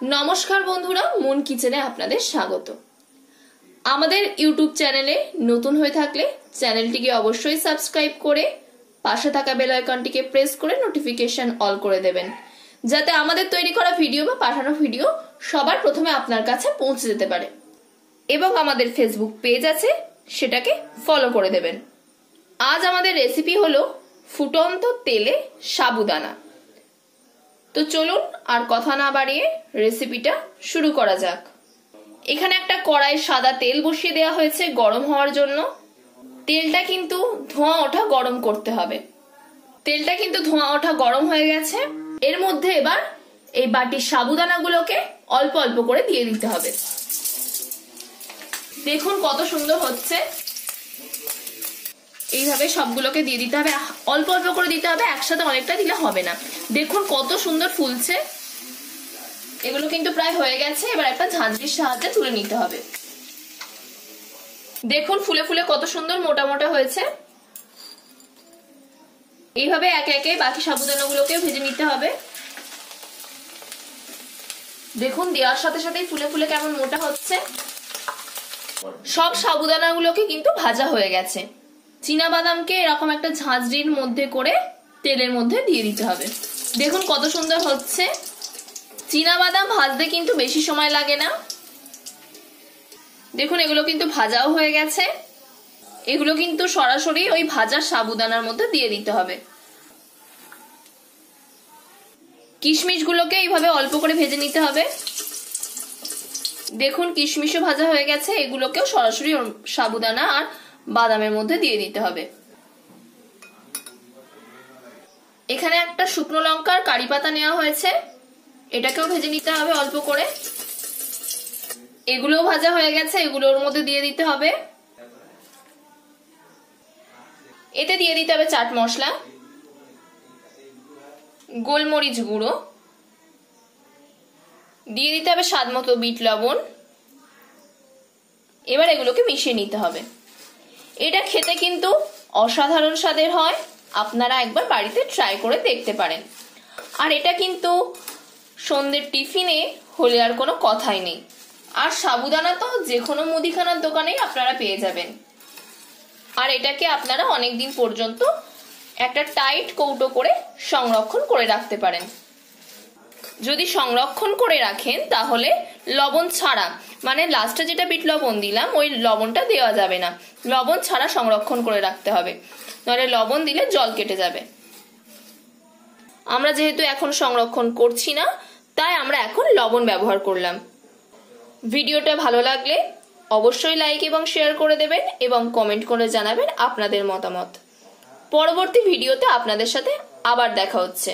নমস্কার বন্ধুরা, মন কিচেনে আপনাদের স্বাগত। আমাদের ইউটিউব চ্যানেলে নতুন হয়ে থাকলে চ্যানেলটিকে অবশ্যই সাবস্ক্রাইব করে পাশে থাকা বেল আইকনটিকে প্রেস করে নোটিফিকেশন অল করে দেবেন, যাতে আমাদের তৈরি করা ভিডিও বা পাঠানো ভিডিও সবার প্রথমে আপনার কাছে পৌঁছে যেতে পারে। এবং আমাদের ফেসবুক পেজ আছে, সেটাকে ফলো করে দেবেন। আজ আমাদের রেসিপি হলো ফুটন্ত তেলে সাবুদানা। তো চলুন আর কথা না বাড়িয়ে রেসিপিটা শুরু করা যাক। এখানে একটা কড়াই সাদা তেল বসিয়ে দেওয়া হয়েছে গরম হওয়ার জন্য। তেলটা কিন্তু ধোঁয়া ওঠা গরম করতে হবে। তেলটা কিন্তু ধোঁয়া ওঠা গরম হয়ে গেছে। এর মধ্যে এবার এই বাটির সাবুদানাগুলোকে অল্প অল্প করে দিয়ে দিতে হবে। দেখুন কত সুন্দর হচ্ছে। এইভাবে সবগুলোকে দিয়ে দিতে হবে, অল্প অল্প করে দিতে হবে, একসাথে অনেকটা দিলে হবে না। দেখুন কত সুন্দর ফুলছে। এগুলো কিন্তু প্রায় হয়ে গেছে। এবার একটা ঝাঁঝরির সাহায্যে তুলে নিতে হবে। দেখুন ফুলে ফুলে কত সুন্দর মোটা মোটা হয়েছে। এইভাবে একে একে বাকি সাবুদানাগুলোকে ভেজে নিতে হবে। দেখুন দেওয়ার সাথে সাথেই ফুলে ফুলে কেমন মোটা হচ্ছে। সব সাবুদানাগুলোকে কিন্তু ভাজা হয়ে গেছে। চীনা বাদামকে এরকম একটা ঝাঁঝরির মধ্যে করে তেলের মধ্যে দিয়ে দিতে হবে। দেখুন কত সুন্দর হচ্ছে। চীনা বাদাম ভাজতে কিন্তু বেশি সময় লাগে না। দেখুন এগুলো কিন্তু ভাজাও হয়ে গেছে। এগুলো কিন্তু সরাসরি ওই ভাজা সাবুদানার মধ্যে দিয়ে দিতে হবে। কিশমিশগুলোকে এইভাবে অল্প করে ভেজে নিতে হবে। দেখুন কিশমিশও ভাজা হয়ে গেছে। এগুলোকেও সরাসরি সাবুদানা আর বাদামের মধ্যে দিয়ে দিতে হবে। এখানে একটা শুকনো লঙ্কার কারি পাতা নেওয়া হয়েছে, এটাকেও ভেজে নিতে হবে অল্প করে। এগুলোও ভাজা হয়ে গেছে, এগুলোর মধ্যে দিয়ে দিতে হবে। এতে দিয়ে দিতে হবে চাট মশলা, গোলমরিচ গুঁড়ো, দিয়ে দিতে হবে স্বাদ মতো বিট লবণ। এবার এগুলোকে মিশিয়ে নিতে হবে। এটা খেতে কিন্তু অসাধারণ স্বাদের হয়। আপনারা একবার বাড়িতে ট্রাই করে দেখতে পারেন। আর এটা কিন্তু সন্ধ্যের টিফিনে হলে আর কোনো কথাই নেই। আর সাবুদানা তো যে কোনো মুদিখানার দোকানেই আপনারা পেয়ে যাবেন। আর এটাকে আপনারা অনেকদিন পর্যন্ত একটা টাইট কৌটো করে সংরক্ষণ করে রাখতে পারেন। যদি সংরক্ষণ করে রাখেন তাহলে লবণ ছাড়া, মানে লাস্টে যেটা বিট লবণ দিলাম ওই লবণটা দেওয়া যাবে না, লবণ ছাড়া সংরক্ষণ করে রাখতে হবে, নাহলে লবণ দিলে জল কেটে যাবে। আমরা যেহেতু এখন সংরক্ষণ করছি না, তাই আমরা এখন লবণ ব্যবহার করলাম। ভিডিওটা ভালো লাগলে অবশ্যই লাইক এবং শেয়ার করে দেবেন এবং কমেন্ট করে জানাবেন আপনাদের মতামত। পরবর্তী ভিডিওতে আপনাদের সাথে আবার দেখা হচ্ছে।